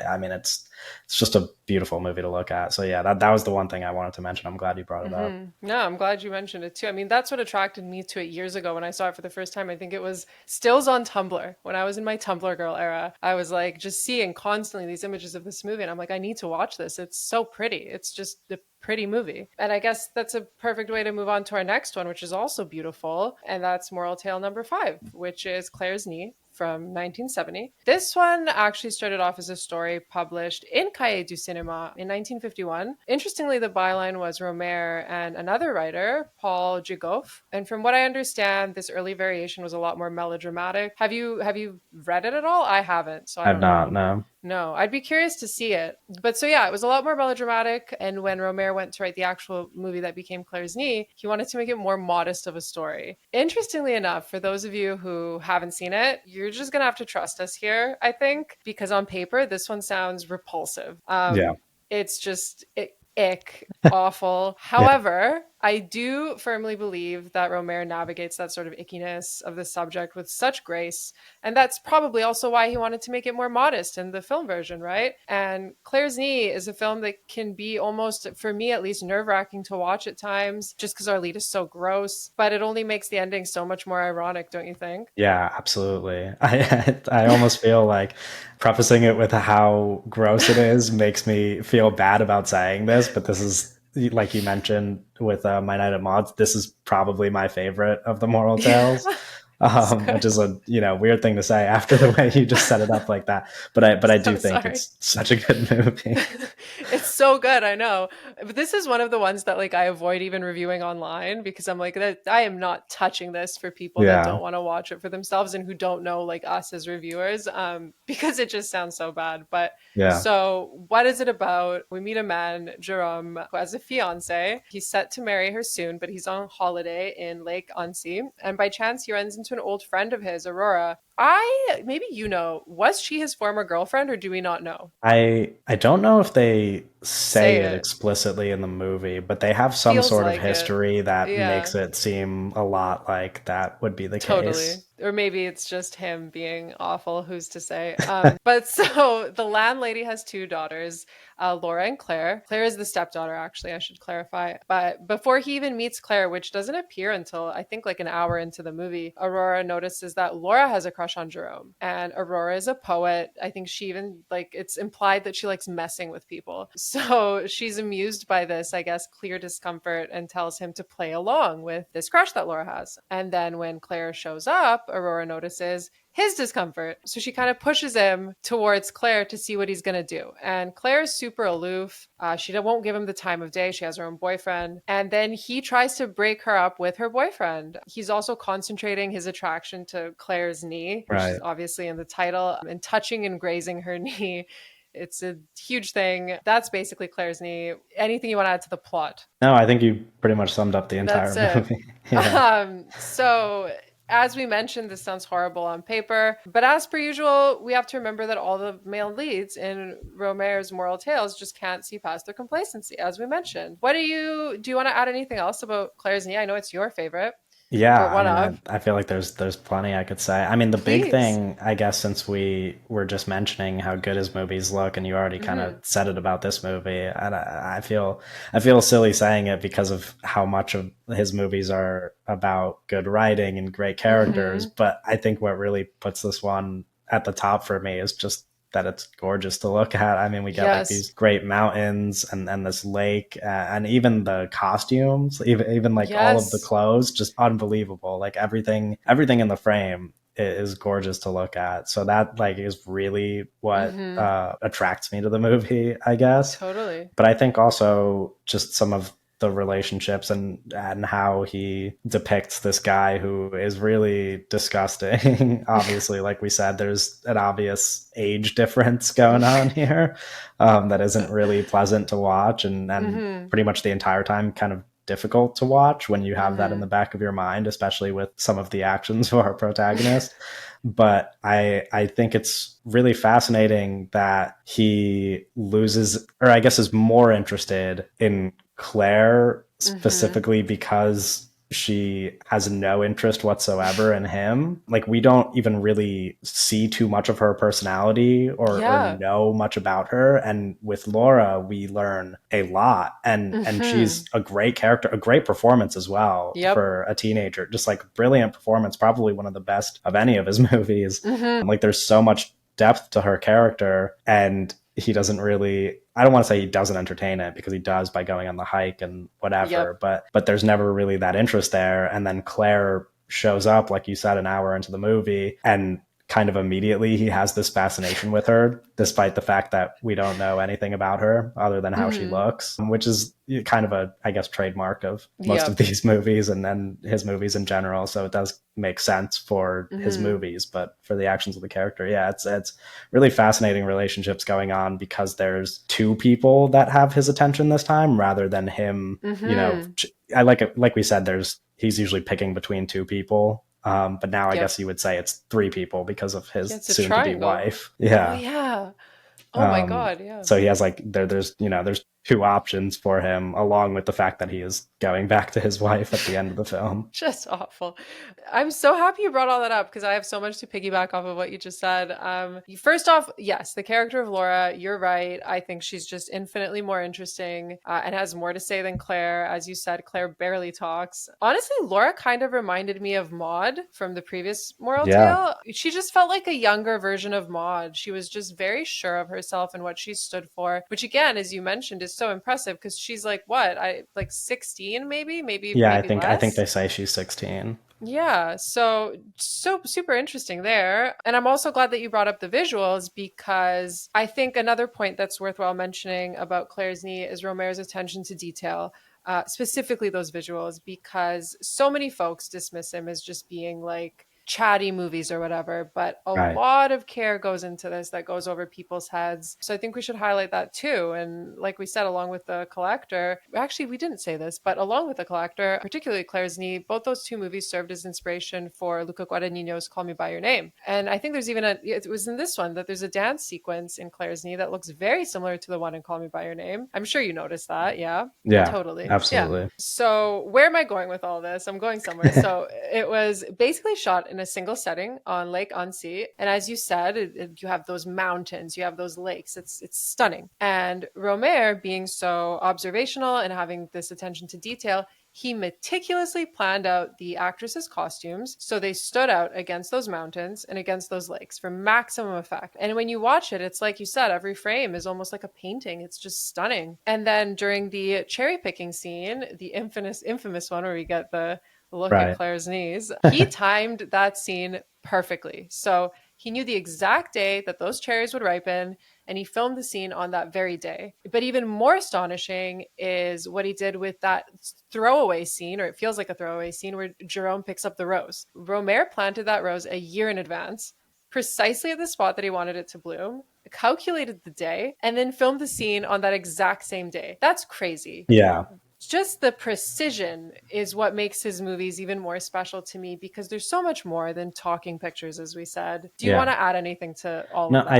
I mean it's just a beautiful movie to look at. So yeah, that was the one thing I wanted to mention. I'm glad you brought it up. No, I'm glad you mentioned it too. I mean, that's what attracted me to it years ago when I saw it for the first time. I think it was stills on Tumblr. When I was in my Tumblr girl era, I was like just seeing constantly these images of this movie. And I'm like, I need to watch this. It's so pretty. It's just a pretty movie. And I guess that's a perfect way to move on to our next one, which is also beautiful. And that's Moral Tale number 5, which is Claire's Knee from 1970. This one actually started off as a story published in Cahiers du Cinéma in 1951. Interestingly, the byline was Rohmer and another writer, Paul Djordjevic. And from what I understand, this early variation was a lot more melodramatic. Have you read it at all? I haven't, so I I've don't not, know. no. No, I'd be curious to see it. But so yeah, it was a lot more melodramatic. And when Romer went to write the actual movie that became Claire's Knee, he wanted to make it more modest of a story. Interestingly enough, for those of you who haven't seen it, you're just gonna have to trust us here, I think, because on paper this one sounds repulsive. Yeah. It's just ick, awful. Yeah. However, I do firmly believe that Romer navigates that sort of ickiness of the subject with such grace, and that's probably also why he wanted to make it more modest in the film version, right? And Claire's Knee is a film that can be almost, for me at least, nerve wracking to watch at times just because our lead is so gross, but it only makes the ending so much more ironic, don't you think? Yeah, absolutely. I almost feel like prefacing it with how gross it is makes me feel bad about saying this, but this is like you mentioned with My Night at Maud's, this is probably my favorite of the Moral Yeah, Tales. it's Which good. is a weird thing to say after the way you just set it up like that. But I do So think sorry. it's such a good movie. It's so good, I know. But this is one of the ones that like I avoid even reviewing online because I'm like that I am not touching this for people that Yeah, don't want to watch it for themselves and who don't know like us as reviewers because it just sounds so bad. But yeah. so what is it about? We meet a man, Jerome, who has a fiance. He's set to marry her soon, but he's on holiday in Lake Annecy, and by chance he runs into an old friend of his, Aurora. Maybe you know, was she his former girlfriend or do we not know? I don't know if they say Say it it. explicitly in the movie, but they have some Feels sort of like it. history that Yeah, makes it seem a lot like that would be the totally. case. Or maybe it's just him being awful, who's to say? But so the landlady has two daughters, Laura and Claire. Claire is the stepdaughter, actually, I should clarify. But before he even meets Claire, which doesn't appear until I think like an hour into the movie, Aurora notices that Laura has a crush on Jerome. And Aurora is a poet. I think she even, like, it's implied that she likes messing with people. So she's amused by this, I guess, clear discomfort and tells him to play along with this crush that Laura has. And then when Claire shows up, Aurora notices his discomfort. So she kind of pushes him towards Claire to see what he's going to do. And Claire is super aloof. She won't give him the time of day. She has her own boyfriend. And then he tries to break her up with her boyfriend. He's also concentrating his attraction to Claire's knee, which is Right. obviously in the title, and touching and grazing her knee. It's a huge thing. That's basically Claire's knee. Anything you want to add to the plot? No, I think you pretty much summed up the That's entire it. movie. Yeah. So as we mentioned, this sounds horrible on paper, but as per usual, we have to remember that all the male leads in Rohmer's moral tales just can't see past their complacency, as we mentioned. What do you want to add anything else about Claire's knee? I know it's your favorite, Yeah, or I one mean, of. I feel like there's plenty I could say. I mean, the big Please. thing, I guess, since we were just mentioning how good his movies look, and you already kind of Mm-hmm. said it about this movie, and I feel silly saying it because of how much of his movies are about good writing and great characters. Mm-hmm. But I think what really puts this one at the top for me is just that it's gorgeous to look at. I mean, we get like Yes. these great mountains and this lake, and even the costumes, even like all of the Yes. clothes, just unbelievable. Like everything in the frame is gorgeous to look at. So that like is really what Mm-hmm. attracts me to the movie, I guess. Totally. But I think also just some of the relationships and how he depicts this guy who is really disgusting. Obviously, like we said, there's an obvious age difference going on here that isn't really pleasant to watch, and Mm-hmm. pretty much the entire time kind of difficult to watch when you have that in Mm-hmm. the back of your mind, especially with some of the actions of our protagonist. But I think it's really fascinating that he loses, or I guess is more interested in Claire Mm-hmm. specifically because she has no interest whatsoever in him. Like we don't even really see too much of her personality or Yeah. know much about her. And with Laura, we learn a lot. And Mm-hmm. she's a great character, a great performance as well Yep. for a teenager. Just like brilliant performance, probably one of the best of any of his movies. Mm-hmm. Like there's so much depth to her character, and he doesn't really, I don't want to say he doesn't entertain it because he does by going on the hike and Yep. whatever, but there's never really that interest there. And then Claire shows up, like you said, an hour into the movie, and kind of immediately he has this fascination with her, despite the fact that we don't know anything about her other than how she Mm-hmm. looks, which is kind of a, I guess, trademark of most of Yep. these movies and then his movies in general. So it does make sense for his Mm-hmm. movies, but for the actions of the character, yeah, it's really fascinating relationships going on because there's two people that have his attention this time rather than him. Mm-hmm. I like it, like we said, he's usually picking between two people. But now I Yep. guess you would say it's three people because of Yeah, his it's a soon to be triangle. wife. Oh Yeah. yeah. Oh my Um, God, yeah. so he has like there's two options for him, along with the fact that he is going back to his wife at the end of the film. Just awful. I'm so happy you brought all that up because I have so much to piggyback off of what you just said. First off, yes, the character of Laura, you're right. I think she's just infinitely more interesting and has more to say than Claire. As you said, Claire barely talks. Honestly, Laura kind of reminded me of Maud from the previous Moral Yeah, Tale. She just felt like a younger version of Maud. She was just very sure of herself and what she stood for, which again, as you mentioned, is so impressive because she's like what? I like 16 maybe, yeah. I maybe think I think less. they say she's 16. Yeah, so super interesting there. And I'm also glad that you brought up the visuals because I think another point that's worthwhile mentioning about Claire's knee is Romero's attention to detail. Specifically those visuals, because so many folks dismiss him as just being like chatty movies or whatever, but a Right. lot of care goes into this that goes over people's heads. So I think we should highlight that too. And like we said, along with The Collector, actually, we didn't say this, but along with The Collector, particularly Claire's Knee, both those two movies served as inspiration for Luca Guadagnino's Call Me By Your Name. And I think there's even it was in this one that there's a dance sequence in Claire's Knee that looks very similar to the one in Call Me By Your Name. I'm sure you noticed that. Yeah. Yeah, Totally. Yeah. absolutely. So, where am I going with all this? I'm going somewhere. So, it was basically shot in in a single setting on Lake Annecy. And as you said, you have those mountains, you have those lakes. It's stunning. And Rohmer, being so observational and having this attention to detail, he meticulously planned out the actresses' costumes so they stood out against those mountains and against those lakes for maximum effect. And when you watch it, it's like you said, every frame is almost like a painting. It's just stunning. And then during the cherry picking scene, the infamous one where we get the look at Right. Claire's knees, he timed that scene perfectly. So he knew the exact day that those cherries would ripen, and he filmed the scene on that very day. But even more astonishing is what he did with that throwaway scene, or it feels like a throwaway scene, where Jerome picks up the rose. Rohmer planted that rose a year in advance, precisely at the spot that he wanted it to bloom, calculated the day, and then filmed the scene on that exact same day. That's crazy. Yeah. Just the precision is what makes his movies even more special to me, because there's so much more than talking pictures, as we said. Do you want Yeah. to add anything to all of No, that?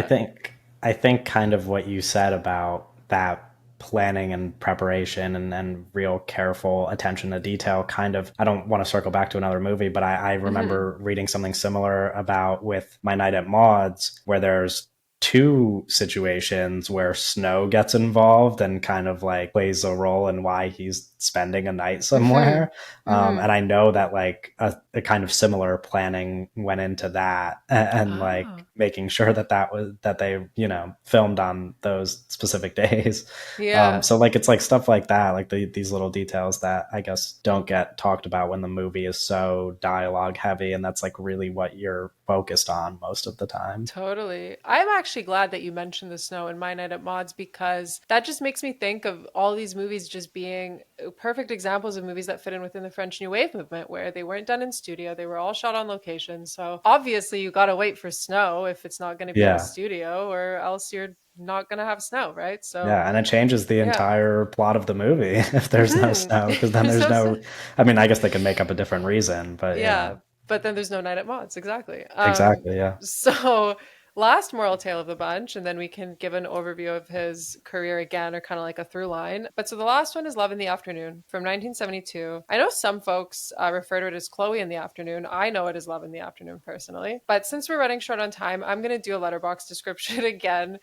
I think kind of what you said about that planning and preparation and real careful attention to detail kind of, I don't want to circle back to another movie, but I Mm-hmm. remember reading something similar about with My Night at Maud's, where there's two situations where snow gets involved and kind of like plays a role in why he's spending a night Mm-hmm. somewhere. Mm-hmm. And I know that like a kind of similar planning went into that, and like Oh, making sure that that they, you know, filmed on those specific days. yeah, So like it's like stuff like that, like these little details that I guess don't get talked about when the movie is so dialogue heavy, and that's like really what you're focused on most of the time. totally. I'm actually glad that you mentioned the snow in My Night at Maud's, because that just makes me think of all these movies just being perfect examples of movies that fit in within the French New Wave movement, where they weren't done in studio, they were all shot on location. So obviously, you got to wait for snow if it's not going to be in a Yeah. studio, or else you're not going to have snow, right? So, Yeah, and it changes the yeah. entire plot of the movie if there's no Hmm. snow, because then There's there's no no, I mean, I guess they can make up a different reason, but you Yeah, know. but then there's no night at Mott's, exactly. Exactly, yeah. So last moral tale of the bunch, and then we can give an overview of his career again, or kind of like a through line. But so the last one is Love in the Afternoon from 1972. I know some folks refer to it as Chloe in the Afternoon. I know it as Love in the Afternoon personally. But since we're running short on time, I'm going to do a letterbox description again,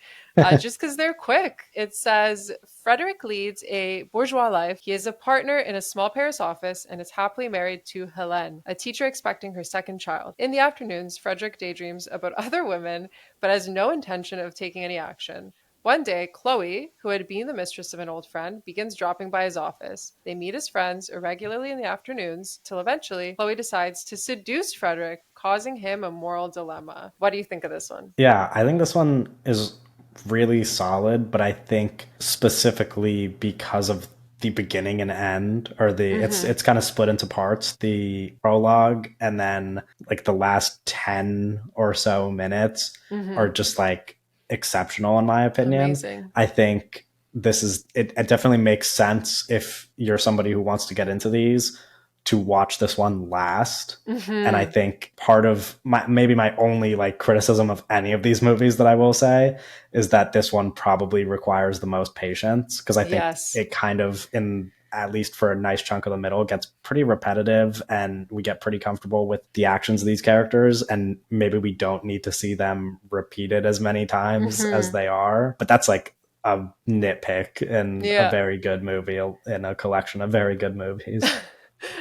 just because they're quick. It says Frederick leads a bourgeois life. He is a partner in a small Paris office and is happily married to Helene, a teacher expecting her second child. In the afternoons, Frederick daydreams about other women, but has no intention of taking any action. One day, Chloe, who had been the mistress of an old friend, begins dropping by his office. They meet as friends irregularly in the afternoons, till eventually Chloe decides to seduce Frederick, causing him a moral dilemma. What do you think of this one? Yeah, I think this one is really solid, but I think specifically because of the beginning and end, or the Mm-hmm. it's kind of split into parts, the prologue and then like the last 10 or so minutes are Mm-hmm. just like exceptional in my opinion. Amazing. I think it definitely makes sense if you're somebody who wants to get into these to watch this one last. And I Mm-hmm. think part of maybe my only like criticism of any of these movies that I will say is that this one probably requires the most patience, because I think Yes. it kind of, in at least for a nice chunk of the middle, gets pretty repetitive, and we get pretty comfortable with the actions of these characters, and maybe we don't need to see them repeated as many times as Mm-hmm. they are. But that's like a nitpick in a Yeah. very good movie, in a collection of very good movies.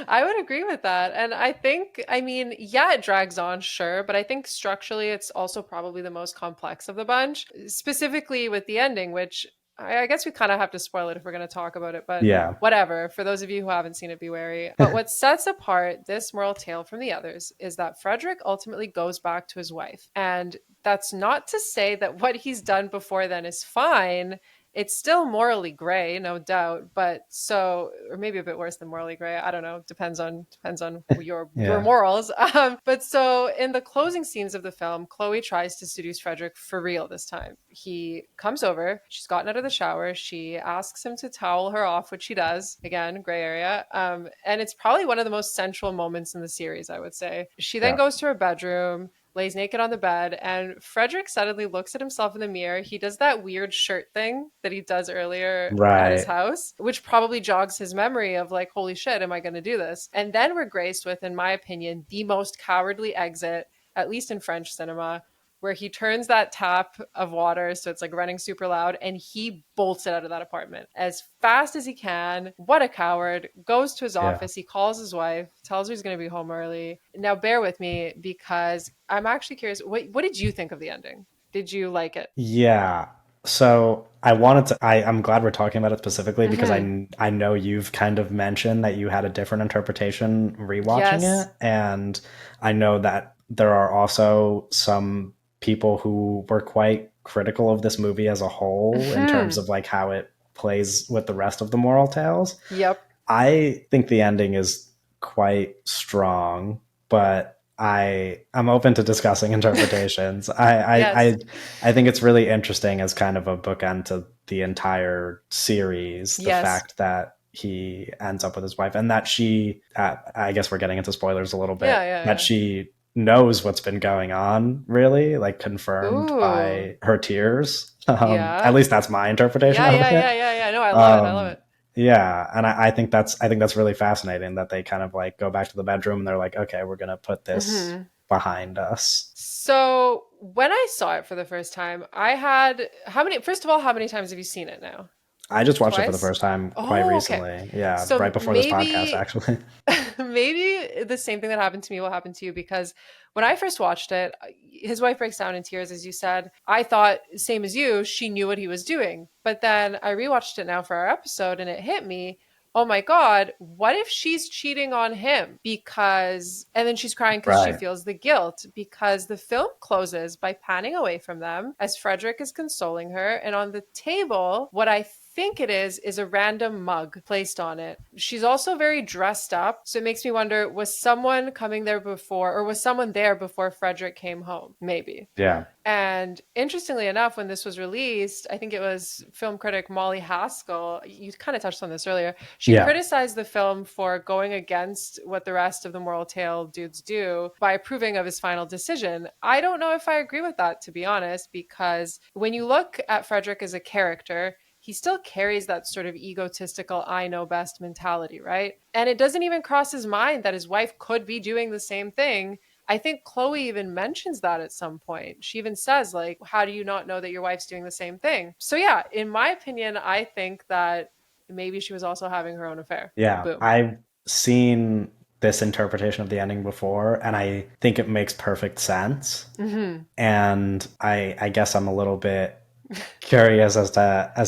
I would agree with that. And I think, I mean, yeah, it drags on, sure, but I think structurally it's also probably the most complex of the bunch, specifically with the ending, which I guess we kind of have to spoil it if we're going to talk about it, but Yeah. whatever. For those of you who haven't seen it, be wary. But what sets apart this moral tale from the others is that Frederick ultimately goes back to his wife. And that's not to say that what he's done before then is fine. It's still morally gray, no doubt, but so, or maybe a bit worse than morally gray. I don't know. Depends on your Yeah. morals. But so in the closing scenes of the film, Chloe tries to seduce Frederick for real this time. He comes over. She's gotten out of the shower. She asks him to towel her off, which he does. Again, gray area. And it's probably one of the most central moments in the series, I would say. She then Yeah. goes to her bedroom. lays naked on the bed, and Frederick suddenly looks at himself in the mirror. He does that weird shirt thing that he does earlier at his Right. house, which probably jogs his memory of like, holy shit, am I going to do this? And then we're graced with, in my opinion, the most cowardly exit, at least in French cinema, where he turns that tap of water so it's like running super loud and he bolts it out of that apartment as fast as he can. What a coward. Goes to his Yeah. office, he calls his wife, tells her he's going to be home early. Now bear with me because I'm actually curious, what did you think of the ending? Did you like it? Yeah. So I'm glad we're talking about it specifically because Mm-hmm. I know you've kind of mentioned that you had a different interpretation rewatching Yes. it. And I know that there are also some people who were quite critical of this movie as a whole in terms Mm-hmm. of like how it plays with the rest of the moral tales. Yep. I think the ending is quite strong, but I'm open to discussing interpretations. Yes. I think it's really interesting as kind of a bookend to the entire series. The Yes. fact that he ends up with his wife and that she, I guess we're getting into spoilers a little Yeah, bit, yeah, that yeah. she knows what's been going on, really, like confirmed Ooh. by her tears. At Yeah. least that's my interpretation Yeah, of yeah, it. yeah, yeah, yeah. No, I love it. I love Um, it. yeah, and I think that's really fascinating that they kind of like go back to the bedroom and they're like, okay, we're gonna put this Mm-hmm. behind us. So when I saw it for the first time, I had how many, first of all, how many times have you seen it now? I just watched it for the Twice? first time quite Oh, okay. recently. Yeah, right So before this podcast, maybe actually. maybe the same thing that happened to me will happen to you because when I first watched it, his wife breaks down in tears, as you said. I thought, same as you, she knew what he was doing. But then I rewatched it now for our episode and it hit me. Oh my God, what if she's cheating on him? Because, and then she's crying because she Right. feels the guilt because the film closes by panning away from them as Frederick is consoling her. And on the table, what I think it is a random mug placed on it. She's also very dressed up. So it makes me wonder, was someone coming there before, or was someone there before Frederick came home? Maybe. Yeah. And interestingly enough, when this was released, I think it was film critic Molly Haskell. You kind of touched on this earlier. She Yeah. criticized the film for going against what the rest of the moral tale dudes do by approving of his final decision. I don't know if I agree with that, to be honest, because when you look at Frederick as a character, he still carries that sort of egotistical, I know best mentality, right? And it doesn't even cross his mind that his wife could be doing the same thing. I think Chloe even mentions that at some point. She even says, like, how do you not know that your wife's doing the same thing? So, yeah, in my opinion, I think that maybe she was also having her own affair. Yeah. Boom. I've seen this interpretation of the ending before, and I think it makes perfect sense. Mm-hmm. And I guess I'm a little bit curious as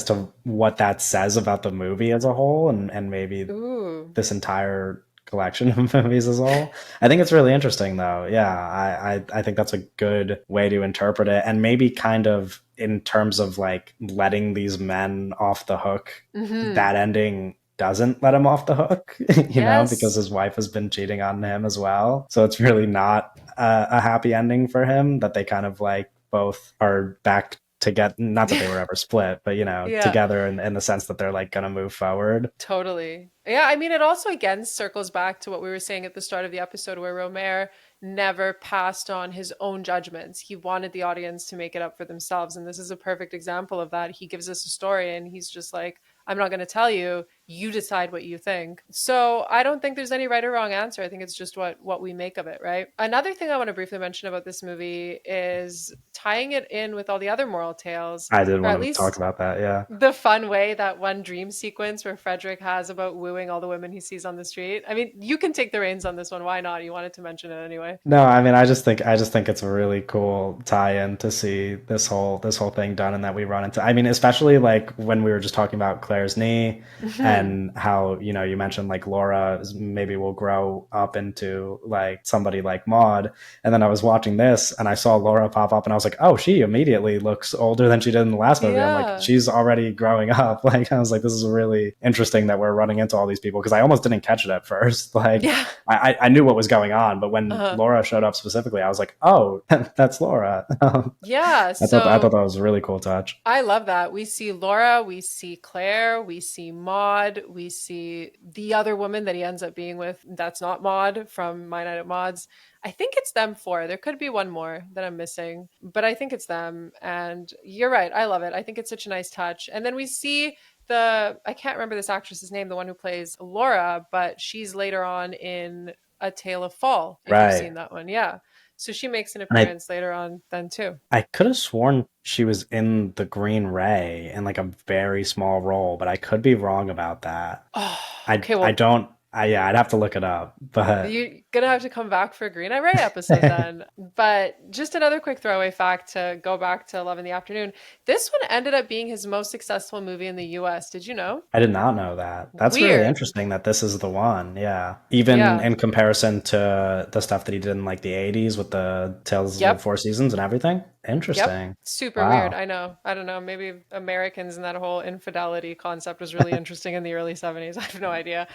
to what that says about the movie as a whole and maybe Ooh. this entire collection of movies as a whole. I think it's really interesting though. Yeah, I think that's a good way to interpret it. And maybe kind of in terms of like letting these men off the hook, Mm-hmm. that ending doesn't let him off the hook, because Yes. his wife has been cheating on him as well. So it's really not a happy ending for him that they kind of like both are back together. Not that they were ever split, but Yeah. together in the sense that they're like gonna move forward. Totally. Yeah, I mean, it also again circles back to what we were saying at the start of the episode where Rohmer never passed on his own judgments. He wanted the audience to make it up for themselves. And this is a perfect example of that. He gives us a story and he's just like, I'm not going to tell you. You decide what you think. So I don't think there's any right or wrong answer. I think it's just what we make of it, right? Another thing I want to briefly mention about this movie is tying it in with all the other moral tales, I did or want at to talk least about that. Yeah. the fun way that one dream sequence where Frederick has about wooing all the women he sees on the street. I mean, you can take the reins on this one. Why not? You wanted to mention it anyway. No, I mean, I just think it's a really cool tie-in to see this whole thing done and that we run into. I mean, especially like when we were just talking about Claire's knee Hmm. and how, you mentioned like Laura maybe will grow up into like somebody like Maud. And then I was watching this and I saw Laura pop up and I was like, oh, she immediately looks older than she did in the last movie. I'm like, Yeah. she's already growing up. Like, I was like, this is really interesting that we're running into all these people because I almost didn't catch it at first. Like, Yeah. I knew what was going on, but when Uh-huh. Laura showed up specifically, I was like, "Oh, that's Laura." Yeah. I thought So that was a really cool touch. I love that. We see Laura, we see Claire, we see Maud. Maud. We see the other woman that he ends up being with. That's not Maud from My Night at Maud's. I think it's them four. There could be one more that I'm missing, but I think it's them. And you're right. I love it. I think it's such a nice touch. And then we see I can't remember this actress's name, the one who plays Laura, but she's later on in A Tale of Fall, if you've Right. seen that one. Yeah. So she makes an And appearance later on then too. I could have sworn she was in The Green Ray in like a very small role, but I could be wrong about that. Oh, I okay. I Well, don't yeah, I'd have to look it up. But you're gonna have to come back for a Green Eye Ray episode then. But just another quick throwaway fact to go back to Love in the Afternoon. This one ended up being his most successful movie in the US. Did you know? I did not know that. That's really Weird. interesting that this is the one. Yeah. Even Yeah. in comparison to the stuff that he did in like the 80s with the Tales of the Yep. Four Seasons and everything. Yep. Interesting. Super weird. Wow. I know. I don't know. Maybe Americans and that whole infidelity concept was really interesting in the early 70s. I have no idea.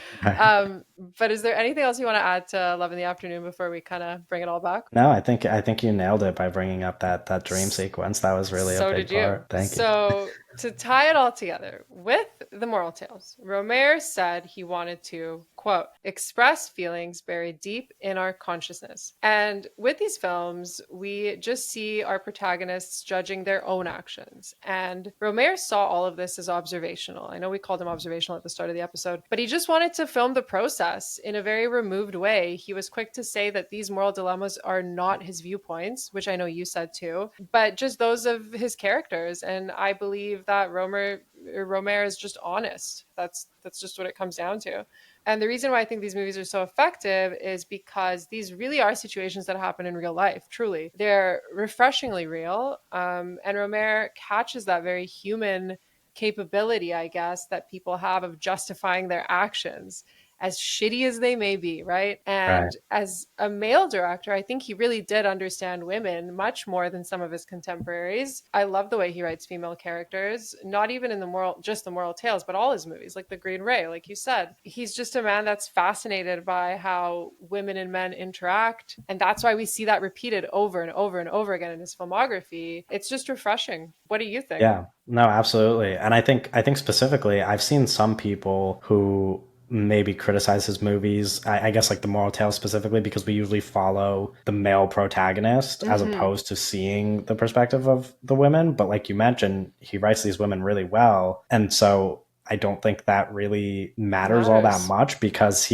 But is there anything else you want to add to Love in the Afternoon before we kind of bring it all back? No, I think you nailed it by bringing up that dream S- sequence. That was really a So big did you. part. Thank you. So to tie it all together with the moral tales, Rohmer said he wanted to, quote, express feelings buried deep in our consciousness. And with these films, we just see our protagonists judging their own actions. And Rohmer saw all of this as observational. I know we called him observational at the start of the episode, but he just wanted to film the process in a very removed way. He was quick to say that these moral dilemmas are not his viewpoints, which I know you said too, but just those of his characters. And I believe that Rohmer is just honest. That's just what it comes down to. And the reason why I think these movies are so effective is because these really are situations that happen in real life. Truly, they're refreshingly real. And Rohmer catches that very human capability, I guess, that people have of justifying their actions, as shitty as they may be, right? Right. And as a male director, I think he really did understand women much more than some of his contemporaries. I love the way he writes female characters, not even in just the moral tales, but all his movies, like The Green Ray, like you said. He's just a man that's fascinated by how women and men interact. And that's why we see that repeated over and over and over again in his filmography. It's just refreshing. What do you think? Yeah, no, absolutely. And I think specifically, I've seen some people who maybe criticize his movies. I guess like the Moral Tale specifically, because we usually follow the male protagonist as Mm-hmm. opposed to seeing the perspective of the women. But like you mentioned, he writes these women really well, and so I don't think that really matters all that Matters. much because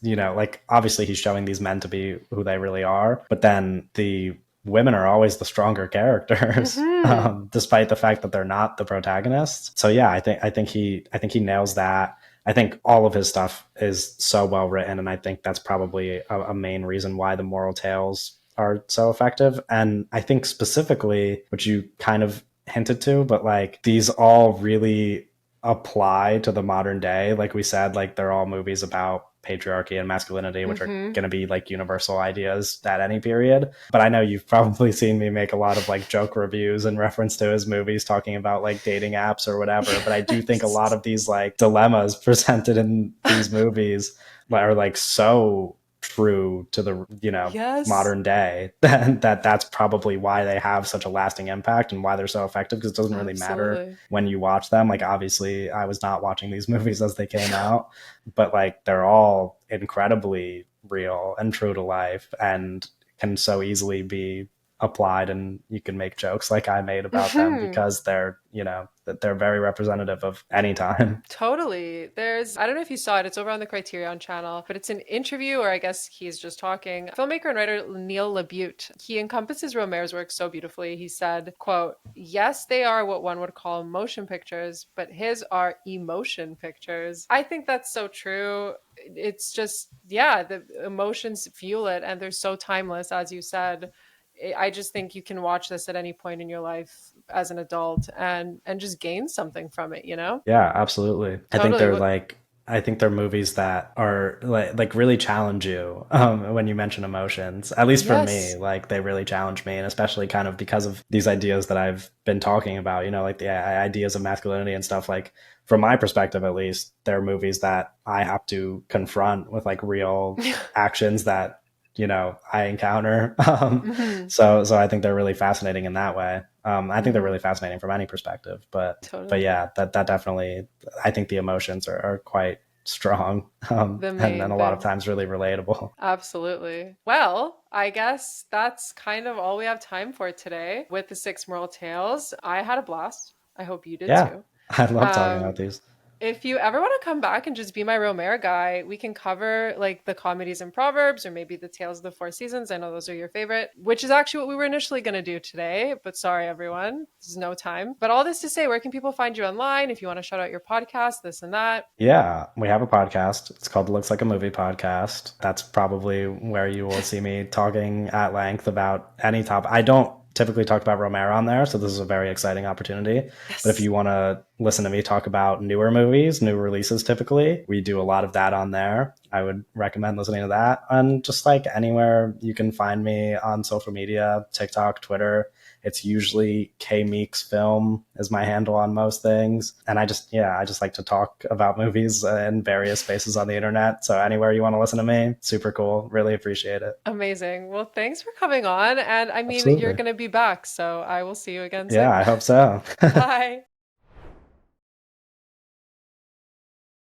like obviously he's showing these men to be who they really are, but then the women are always the stronger characters, Mm-hmm. despite the fact that they're not the protagonists. So yeah, I think he nails that. I think all of his stuff is so well written, and I think that's probably a main reason why the moral tales are so effective. And I think specifically, which you kind of hinted to, but like these all really apply to the modern day. Like we said, like they're all movies about patriarchy and masculinity, which are Mm-hmm. going to be like universal ideas at any period. But I know you've probably seen me make a lot of like joke reviews in reference to his movies talking about like dating apps or whatever. But I do think a lot of these like dilemmas presented in these movies are like so true to the Yes, modern day that's probably why they have such a lasting impact and why they're so effective, because it doesn't really matter absolutely. when you watch them. Like obviously I was not watching these movies as they came out, but like they're all incredibly real and true to life and can so easily be applied, and you can make jokes like I made about them Hmm. because they're very representative of any time. Totally. I don't know if you saw it, it's over on the Criterion channel, but it's an interview, or I guess he's just talking. Filmmaker and writer Neil LaBute, he encompasses Romero's work so beautifully. He said, quote, yes, they are what one would call motion pictures, but his are emotion pictures. I think that's so true. It's just, yeah, the emotions fuel it, and they're so timeless, as you said. I just think you can watch this at any point in your life as an adult and just gain something from it, you know? Yeah, absolutely. Totally. What? I think they're movies that are like really challenge you when you mention emotions. At least for me, Yes. like they really challenge me, and especially kind of because of these ideas that I've been talking about. Like the ideas of masculinity and stuff. Like from my perspective, at least, they're movies that I have to confront with like real actions that I encounter. Hmm. So I think they're really fascinating in that way. I think they're Hmm. really fascinating from any perspective, but Totally. yeah, that definitely, I think the emotions are quite strong, The and main a lot of thing. times really relatable. Absolutely. Well, I guess that's kind of all we have time for today with the Six Moral Tales. I had a blast. I hope you did Yeah, too. I love talking about Um, these. if you ever want to come back and just be my Rohmer guy, we can cover like the comedies and proverbs or maybe the tales of the four seasons. I know those are your favorite, which is actually what we were initially going to do today. But sorry, everyone, there's no time. But all this to say, where can people find you online if you want to shout out your podcast, this and that? Yeah, we have a podcast. It's called Looks Like a Movie Podcast. That's probably where you will see me talking at length about any topic. I don't typically talk about Romero on there, so this is a very exciting opportunity. But if Yes. you want to listen to me talk about newer movies, new releases typically, we do a lot of that on there. I would recommend listening to that. And just like anywhere you can find me on social media, TikTok, Twitter, it's usually K Meeks Film is my handle on most things. And I just like to talk about movies in various spaces on the internet. So anywhere you want to listen to me, super cool. Really appreciate it. Amazing. Well, thanks for coming on. And I mean, you're Absolutely. going to be back, so I will see you again Yeah, soon. I hope so. Bye.